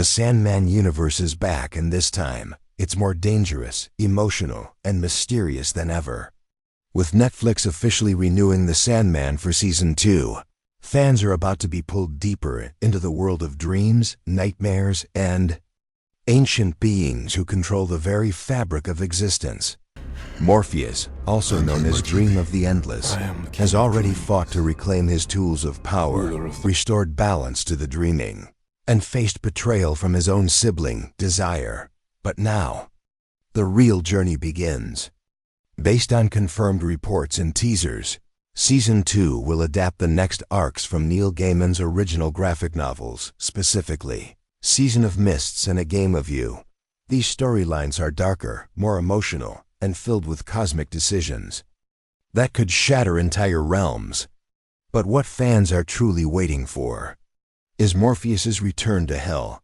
The Sandman universe is back, and this time, it's more dangerous, emotional, and mysterious than ever. With Netflix officially renewing The Sandman for Season 2, fans are about to be pulled deeper into the world of dreams, nightmares, and ancient beings who control the very fabric of existence. Morpheus, also known as Dream of the Endless, has already fought to reclaim his tools of power, restored balance to the dreaming, and faced betrayal from his own sibling, Desire. But now, the real journey begins. Based on confirmed reports and teasers, Season 2 will adapt the next arcs from Neil Gaiman's original graphic novels, specifically Season of Mists and A Game of You. These storylines are darker, more emotional, and filled with cosmic decisions that could shatter entire realms. But what fans are truly waiting for is Morpheus's return to Hell.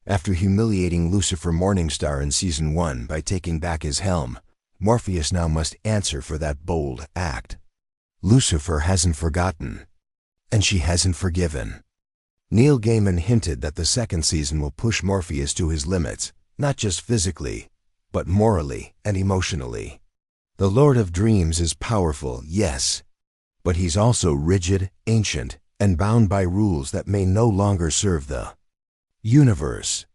After humiliating Lucifer Morningstar in Season 1 by taking back his helm, Morpheus now must answer for that bold act. Lucifer hasn't forgotten, and she hasn't forgiven. Neil Gaiman hinted that the second season will push Morpheus to his limits, not just physically, but morally and emotionally. The Lord of Dreams is powerful, yes, but he's also rigid, ancient, and bound by rules that may no longer serve the universe.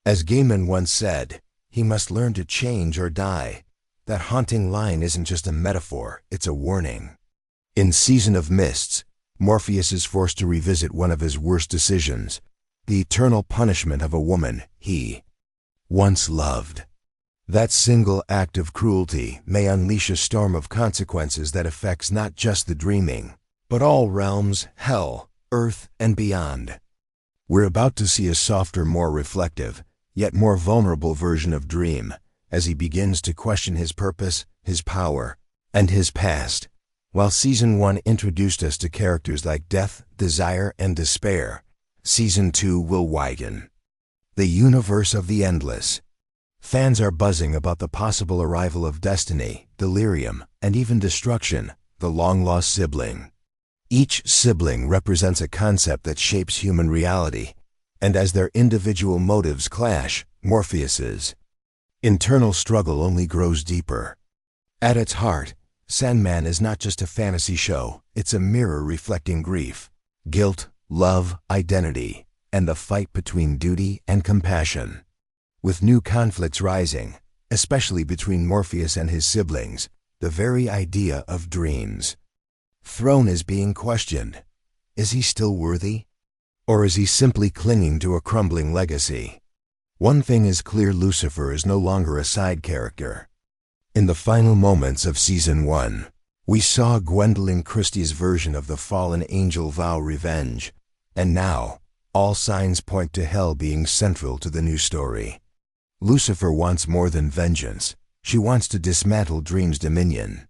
As Gaiman once said, he must learn to change or die. That haunting line isn't just a metaphor, it's a warning. In Season of Mists, Morpheus is forced to revisit one of his worst decisions, the eternal punishment of a woman he once loved. That single act of cruelty may unleash a storm of consequences that affects not just the dreaming, but all realms, hell, earth, and beyond. We're about to see a softer, more reflective, yet more vulnerable version of Dream, as he begins to question his purpose, his power, and his past. While Season 1 introduced us to characters like Death, Desire, and Despair, Season 2 will widen. The universe of the endless. Fans are buzzing about the possible arrival of Destiny, Delirium, and even Destruction, the long-lost sibling. Each sibling represents a concept that shapes human reality, and as their individual motives clash, Morpheus's internal struggle only grows deeper. At its heart, Sandman is not just a fantasy show, it's a mirror reflecting grief, guilt, love, identity, and the fight between duty and compassion. With new conflicts rising, especially between Morpheus and his siblings, the very idea of dreams throne is being questioned. Is he still worthy? Or is he simply clinging to a crumbling legacy? One thing is clear: Lucifer is no longer a side character. In the final moments of Season 1, we saw Gwendolyn Christie's version of the fallen angel vow revenge, and now, all signs point to hell being central to the new story. Lucifer wants more than vengeance. She wants to dismantle Dream's dominion.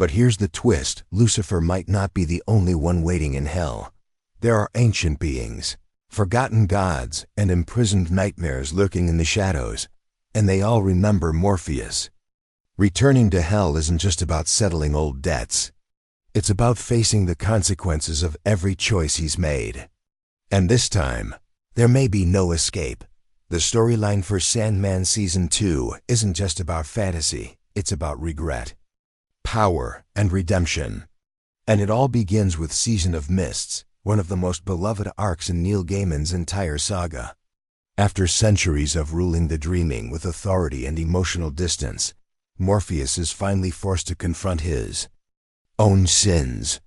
But here's the twist: Lucifer might not be the only one waiting in hell. There are ancient beings, forgotten gods, and imprisoned nightmares lurking in the shadows, and they all remember Morpheus. Returning to hell isn't just about settling old debts. It's about facing the consequences of every choice he's made. And this time, there may be no escape. The storyline for Sandman Season 2 isn't just about fantasy, it's about regret, power, and redemption. And it all begins with Season of Mists, one of the most beloved arcs in Neil Gaiman's entire saga. After centuries of ruling the dreaming with authority and emotional distance, Morpheus is finally forced to confront his own sins.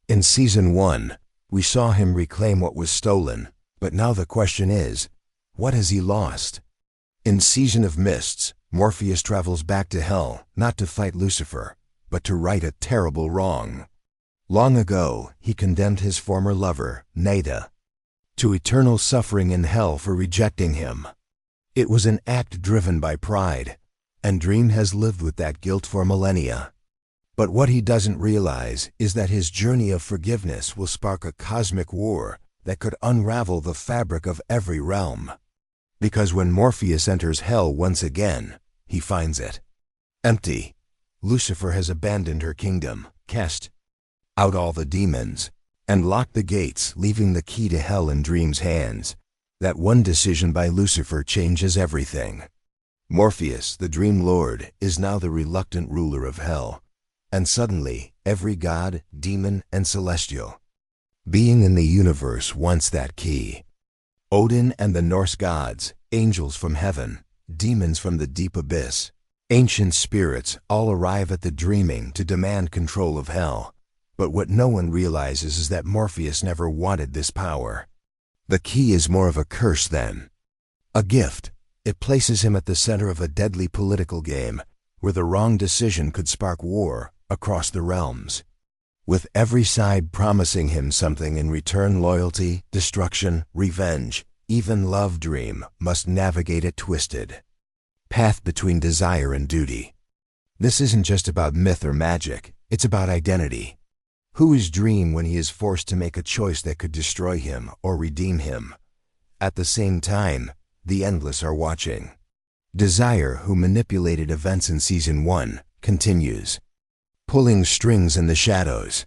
In Season 1, we saw him reclaim what was stolen, but now the question is, what has he lost? In Season of Mists, Morpheus travels back to hell, not to fight Lucifer, but to right a terrible wrong. Long ago, he condemned his former lover, Nada, to eternal suffering in hell for rejecting him. It was an act driven by pride, and Dream has lived with that guilt for millennia. But what he doesn't realize is that his journey of forgiveness will spark a cosmic war that could unravel the fabric of every realm. Because when Morpheus enters hell once again, he finds it empty. Lucifer has abandoned her kingdom, cast out all the demons, and locked the gates, leaving the key to hell in Dream's hands. That one decision by Lucifer changes everything. Morpheus, the Dream Lord, is now the reluctant ruler of hell, and suddenly every god, demon, and celestial being in the universe wants that key. Odin and the Norse gods, angels from heaven, demons from the deep abyss, ancient spirits all arrive at the dreaming to demand control of hell. But what no one realizes is that Morpheus never wanted this power. The key is more of a curse than a gift. It places him at the center of a deadly political game, where the wrong decision could spark war across the realms. With every side promising him something in return: loyalty, destruction, revenge, even love. Dream must navigate a twisted path between desire and duty. This isn't just about myth or magic, it's about identity. Who is Dream when he is forced to make a choice that could destroy him or redeem him? At the same time, the Endless are watching. Desire, who manipulated events in Season 1, continues pulling strings in the shadows.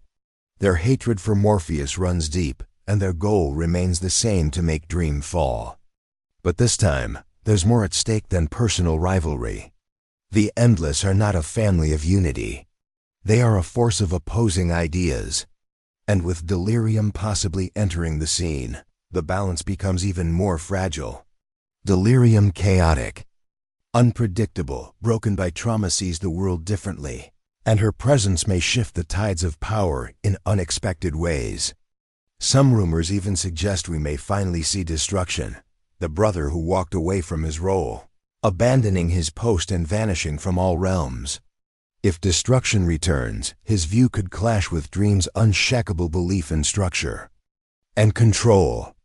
Their hatred for Morpheus runs deep, and their goal remains the same: to make Dream fall. But this time, there's more at stake than personal rivalry. The Endless are not a family of unity. They are a force of opposing ideas. And with Delirium possibly entering the scene, the balance becomes even more fragile. Delirium, chaotic, unpredictable, broken by trauma, sees the world differently, and her presence may shift the tides of power in unexpected ways. Some rumors even suggest we may finally see Destruction, the brother who walked away from his role, abandoning his post and vanishing from all realms. If Destruction returns, his view could clash with Dream's unshakable belief in structure and control.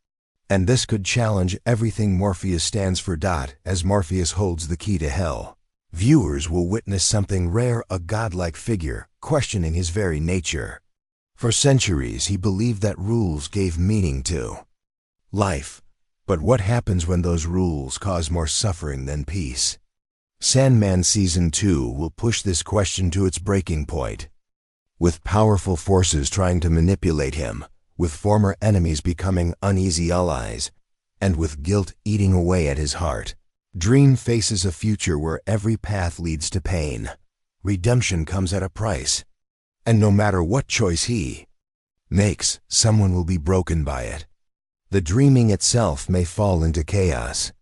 And this could challenge everything Morpheus stands for. As Morpheus holds the key to hell, viewers will witness something rare: a godlike figure questioning his very nature. For centuries he believed that rules gave meaning to life. But what happens when those rules cause more suffering than peace? Sandman Season 2 will push this question to its breaking point. With powerful forces trying to manipulate him, with former enemies becoming uneasy allies, and with guilt eating away at his heart, Dream faces a future where every path leads to pain. Redemption comes at a price. And no matter what choice he makes, someone will be broken by it. The dreaming itself may fall into chaos.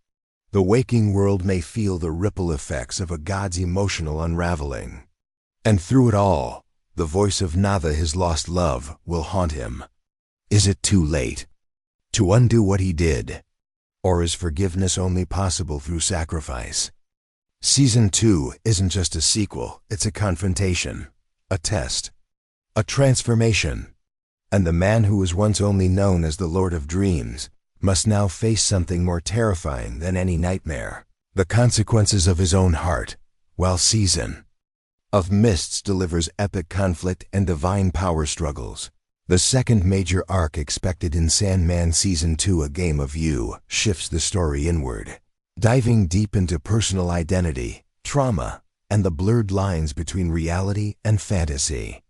The waking world may feel the ripple effects of a god's emotional unraveling. And through it all, the voice of Nava, his lost love, will haunt him. Is it too late to undo what he did? Or is forgiveness only possible through sacrifice? Season 2 isn't just a sequel, it's a confrontation, a test, a transformation. And the man who was once only known as the Lord of Dreams must now face something more terrifying than any nightmare: the consequences of his own heart. While Season of Mists delivers epic conflict and divine power struggles, the second major arc expected in Sandman Season 2, A Game of You, shifts the story inward, diving deep into personal identity, trauma, and the blurred lines between reality and fantasy.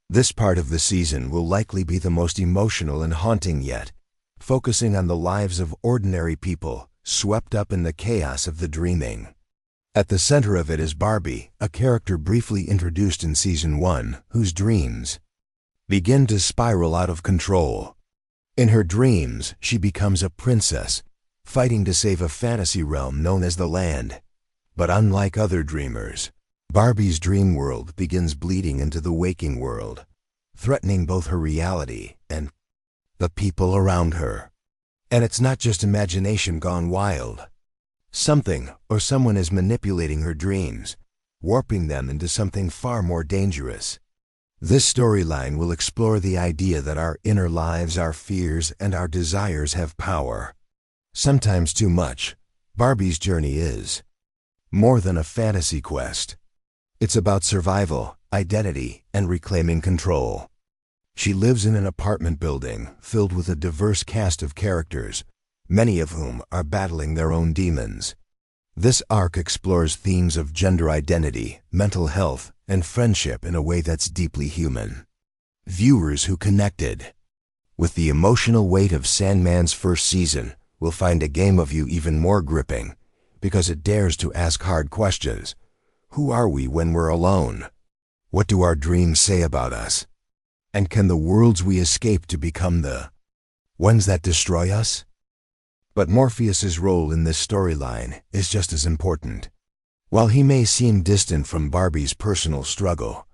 This part of the season will likely be the most emotional and haunting yet, focusing on the lives of ordinary people swept up in the chaos of the dreaming. At the center of it is Barbie, a character briefly introduced in Season 1, whose dreams begin to spiral out of control. In her dreams, she becomes a princess, fighting to save a fantasy realm known as the Land. But unlike other dreamers, Barbie's dream world begins bleeding into the waking world, threatening both her reality and the people around her. And it's not just imagination gone wild. Something or someone is manipulating her dreams, warping them into something far more dangerous. This storyline will explore the idea that our inner lives, our fears, and our desires have power. Sometimes too much. Barbie's journey is more than a fantasy quest. It's about survival, identity, and reclaiming control. She lives in an apartment building filled with a diverse cast of characters, many of whom are battling their own demons. This arc explores themes of gender identity, mental health, and friendship in a way that's deeply human. Viewers who connected with the emotional weight of Sandman's first season will find a game of you even more gripping, because it dares to ask hard questions. Who are we when we're alone? What do our dreams say about us? And can the worlds we escape to become the ones that destroy us? But Morpheus's role in this storyline is just as important. While he may seem distant from Barbie's personal struggle,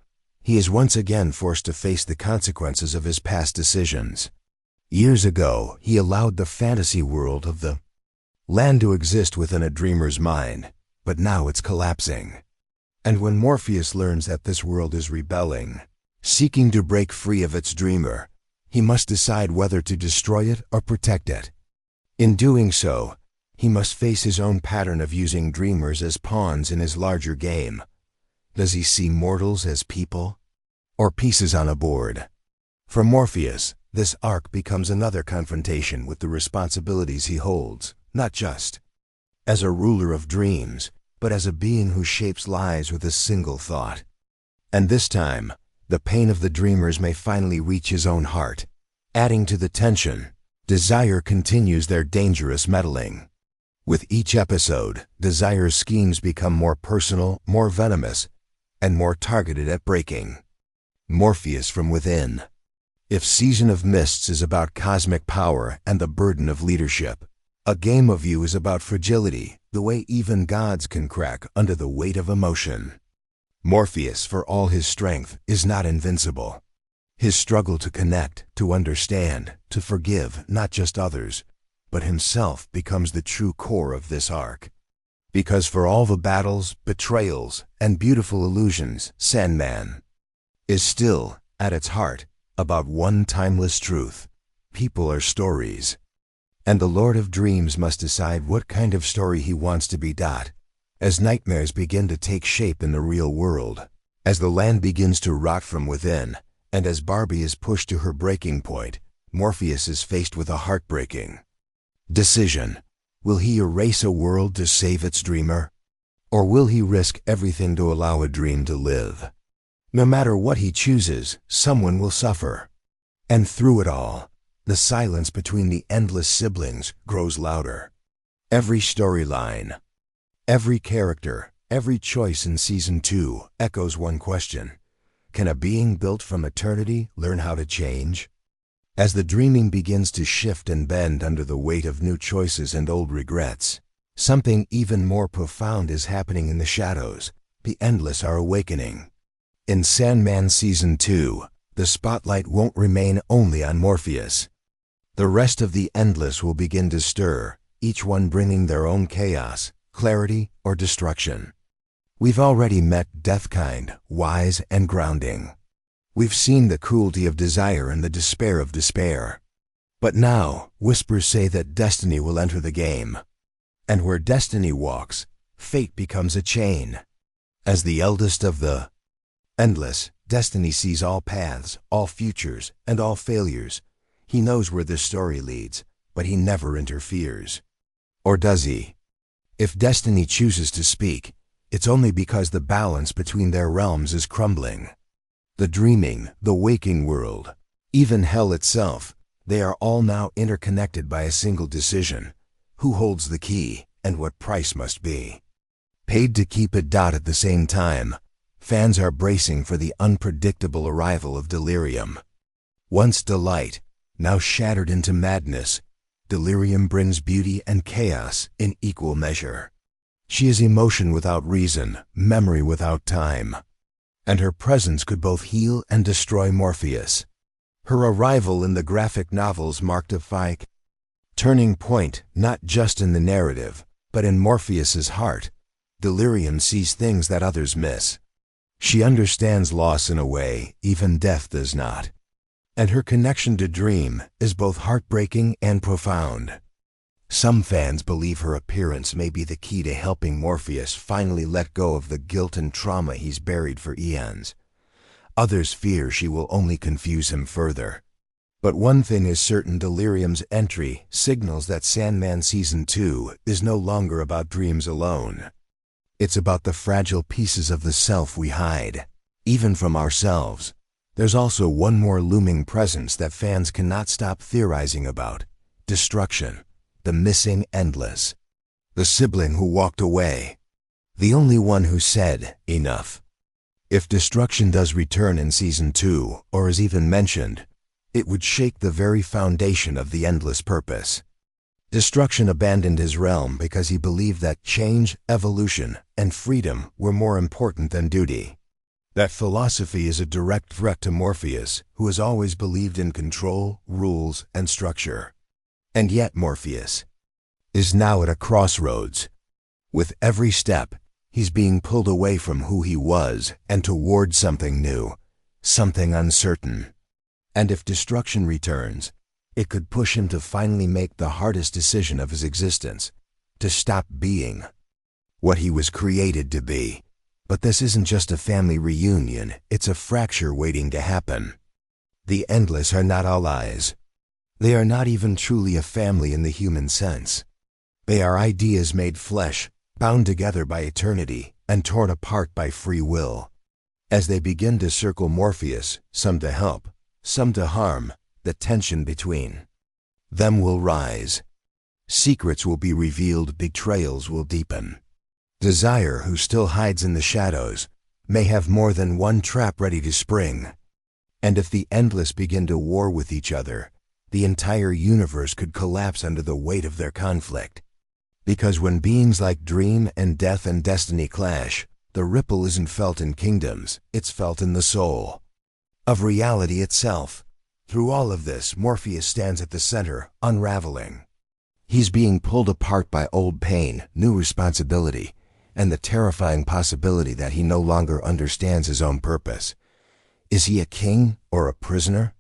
he is once again forced to face the consequences of his past decisions. Years ago, he allowed the fantasy world of the land to exist within a dreamer's mind, but now it's collapsing. And when Morpheus learns that this world is rebelling, seeking to break free of its dreamer, he must decide whether to destroy it or protect it. In doing so, he must face his own pattern of using dreamers as pawns in his larger game. Does he see mortals as people, or pieces on a board? For Morpheus, this arc becomes another confrontation with the responsibilities he holds, not just as a ruler of dreams, but as a being who shapes lives with a single thought. And this time, the pain of the dreamers may finally reach his own heart. Adding to the tension, Desire continues their dangerous meddling. With each episode, Desire's schemes become more personal, more venomous, and more targeted at breaking Morpheus from within. If Season of Mists is about cosmic power and the burden of leadership, A Game of You is about fragility, the way even gods can crack under the weight of emotion. Morpheus, for all his strength, is not invincible. His struggle to connect, to understand, to forgive not just others, but himself becomes the true core of this arc. Because for all the battles, betrayals, and beautiful illusions, Sandman is still, at its heart, about one timeless truth. People are stories. And the Lord of Dreams must decide what kind of story he wants to be. As nightmares begin to take shape in the real world, as the land begins to rot from within, and as Barbie is pushed to her breaking point, Morpheus is faced with a heartbreaking decision. Will he erase a world to save its dreamer? Or will he risk everything to allow a dream to live? No matter what he chooses, someone will suffer. And through it all, the silence between the endless siblings grows louder. Every storyline, every character, every choice in Season 2 echoes one question. Can a being built from eternity learn how to change? As the dreaming begins to shift and bend under the weight of new choices and old regrets, something even more profound is happening in the shadows. The endless are awakening. In Sandman Season 2, the spotlight won't remain only on Morpheus. The rest of the endless will begin to stir, each one bringing their own chaos, clarity, or destruction. We've already met Deathkind, wise and grounding. We've seen the cruelty of desire and the despair of despair. But now, whispers say that destiny will enter the game. And where destiny walks, fate becomes a chain. As the eldest of the endless, destiny sees all paths, all futures, and all failures. He knows where this story leads, but he never interferes. Or does he? If destiny chooses to speak, it's only because the balance between their realms is crumbling. The dreaming, the waking world, even hell itself, they are all now interconnected by a single decision. Who holds the key, and what price must be paid to keep it. At the same time, fans are bracing for the unpredictable arrival of Delirium. Once delight, now shattered into madness, Delirium brings beauty and chaos in equal measure. She is emotion without reason, memory without time. And her presence could both heal and destroy Morpheus. Her arrival in the graphic novels marked a turning point, not just in the narrative, but in Morpheus's heart. Delirium sees things that others miss. She understands loss in a way even death does not. And her connection to Dream is both heartbreaking and profound. Some fans believe her appearance may be the key to helping Morpheus finally let go of the guilt and trauma he's buried for eons. Others fear she will only confuse him further. But one thing is certain: Delirium's entry signals that Sandman Season 2 is no longer about dreams alone. It's about the fragile pieces of the self we hide, even from ourselves. There's also one more looming presence that fans cannot stop theorizing about: destruction. the missing Endless. The sibling who walked away. The only one who said, enough. If destruction does return in Season 2, or is even mentioned, it would shake the very foundation of the Endless purpose. Destruction abandoned his realm because he believed that change, evolution, and freedom were more important than duty. That philosophy is a direct threat to Morpheus, who has always believed in control, rules, and structure. And yet Morpheus is now at a crossroads. With every step, he's being pulled away from who he was and toward something new, something uncertain. And if destruction returns, it could push him to finally make the hardest decision of his existence, to stop being what he was created to be. But this isn't just a family reunion, it's a fracture waiting to happen. The Endless are not allies. They are not even truly a family in the human sense. They are ideas made flesh, bound together by eternity, and torn apart by free will. As they begin to circle Morpheus, some to help, some to harm, the tension between them will rise. Secrets will be revealed, betrayals will deepen. Desire, who still hides in the shadows, may have more than one trap ready to spring. And if the Endless begin to war with each other, the entire universe could collapse under the weight of their conflict. Because when beings like Dream and Death and Destiny clash, the ripple isn't felt in kingdoms, it's felt in the soul of reality itself. Through all of this, Morpheus stands at the center, unraveling. He's being pulled apart by old pain, new responsibility, and the terrifying possibility that he no longer understands his own purpose. Is he a king or a prisoner?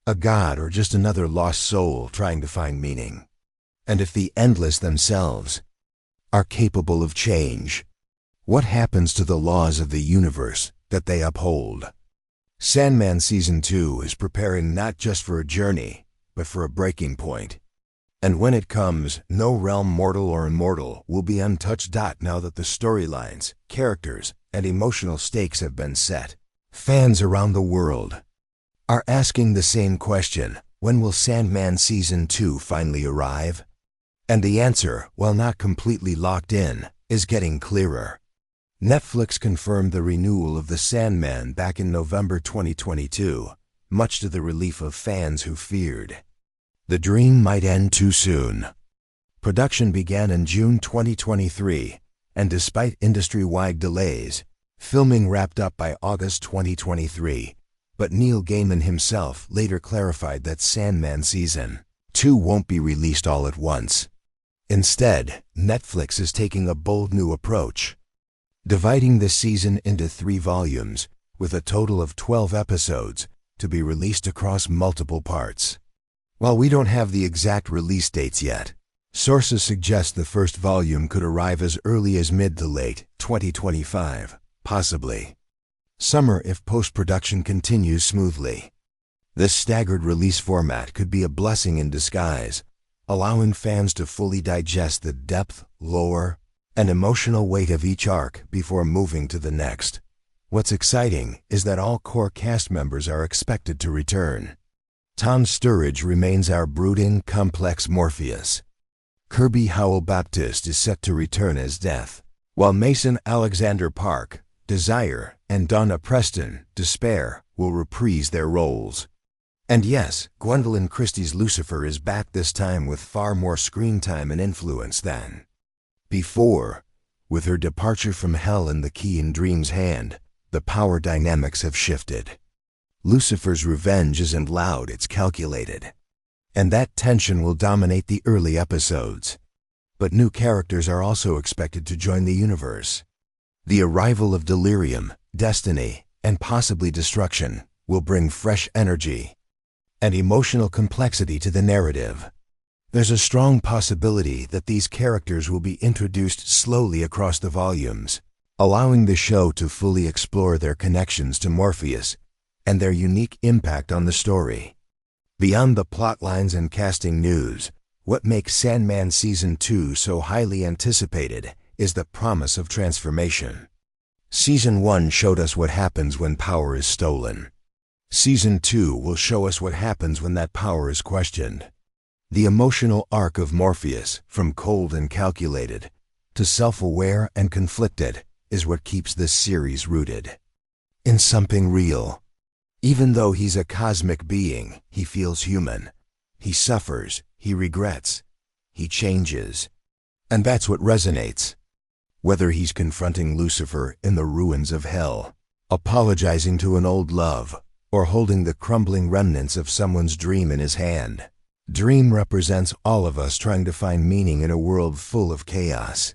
A god or just another lost soul trying to find meaning? And if the Endless themselves are capable of change, what happens to the laws of the universe that they uphold? Sandman Season 2 is preparing not just for a journey, but for a breaking point. And when it comes, no realm, mortal or immortal, will be untouched. Now that the storylines, characters, and emotional stakes have been set, fans around the world are asking the same question: when will Sandman Season 2 finally arrive? And the answer, while not completely locked in, is getting clearer. Netflix confirmed the renewal of The Sandman back in November 2022, much to the relief of fans who feared the dream might end too soon. Production began in June 2023, and despite industry-wide delays, filming wrapped up by August 2023. But Neil Gaiman himself later clarified that Sandman Season 2 won't be released all at once. Instead, Netflix is taking a bold new approach, dividing the season into 3 volumes, with a total of 12 episodes, to be released across multiple parts. While we don't have the exact release dates yet, sources suggest the first volume could arrive as early as mid to late 2025, possibly summer if post-production continues smoothly. This staggered release format could be a blessing in disguise, allowing fans to fully digest the depth, lore, and emotional weight of each arc before moving to the next. What's exciting is that all core cast members are expected to return. Tom Sturridge remains our brooding, complex Morpheus. Kirby Howell-Baptiste is set to return as Death, while Mason Alexander Park, Desire, and Donna Preston, Despair, will reprise their roles. And yes, Gwendolyn Christie's Lucifer is back, this time with far more screen time and influence than before. With her departure from Hell and the key in Dream's hand, the power dynamics have shifted. Lucifer's revenge isn't loud, it's calculated. And that tension will dominate the early episodes. But new characters are also expected to join the universe. The arrival of Delirium, Destiny, and possibly Destruction will bring fresh energy and emotional complexity to the narrative. There's a strong possibility that these characters will be introduced slowly across the volumes, allowing the show to fully explore their connections to Morpheus and their unique impact on the story. Beyond the plotlines and casting news, what makes Sandman Season 2 so highly anticipated is the promise of transformation. Season 1 showed us what happens when power is stolen. Season 2 will show us what happens when that power is questioned. The emotional arc of Morpheus, from cold and calculated to self-aware and conflicted, is what keeps this series rooted in something real. Even though he's a cosmic being, he feels human. He suffers, he regrets, he changes. And that's what resonates. Whether he's confronting Lucifer in the ruins of hell, apologizing to an old love, or holding the crumbling remnants of someone's dream in his hand, Dream represents all of us trying to find meaning in a world full of chaos.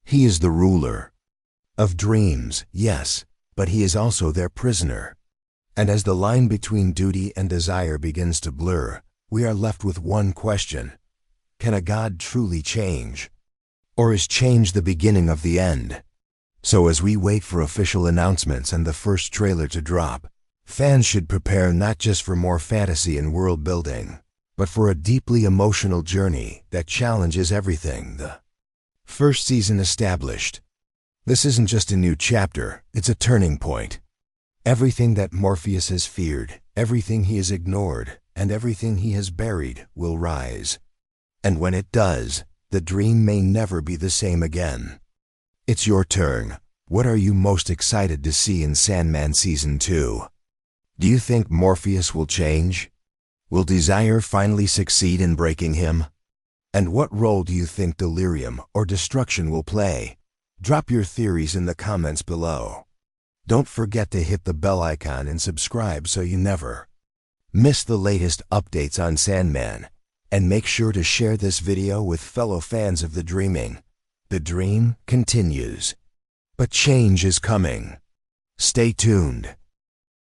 He is the ruler of dreams, yes, but he is also their prisoner. And as the line between duty and desire begins to blur, we are left with one question: can a God truly change? Or is change the beginning of the end? So as we wait for official announcements and the first trailer to drop, fans should prepare not just for more fantasy and world building, but for a deeply emotional journey that challenges everything the first season established. This isn't just a new chapter, it's a turning point. Everything that Morpheus has feared, everything he has ignored, and everything he has buried will rise. And when it does, the dream may never be the same again. It's your turn. What are you most excited to see in Sandman Season 2? Do you think Morpheus will change? Will desire finally succeed in breaking him? And what role do you think delirium or destruction will play? Drop your theories in the comments below. Don't forget to hit the bell icon and subscribe so you never miss the latest updates on Sandman. And make sure to share this video with fellow fans of the dreaming. The dream continues, but change is coming. Stay tuned.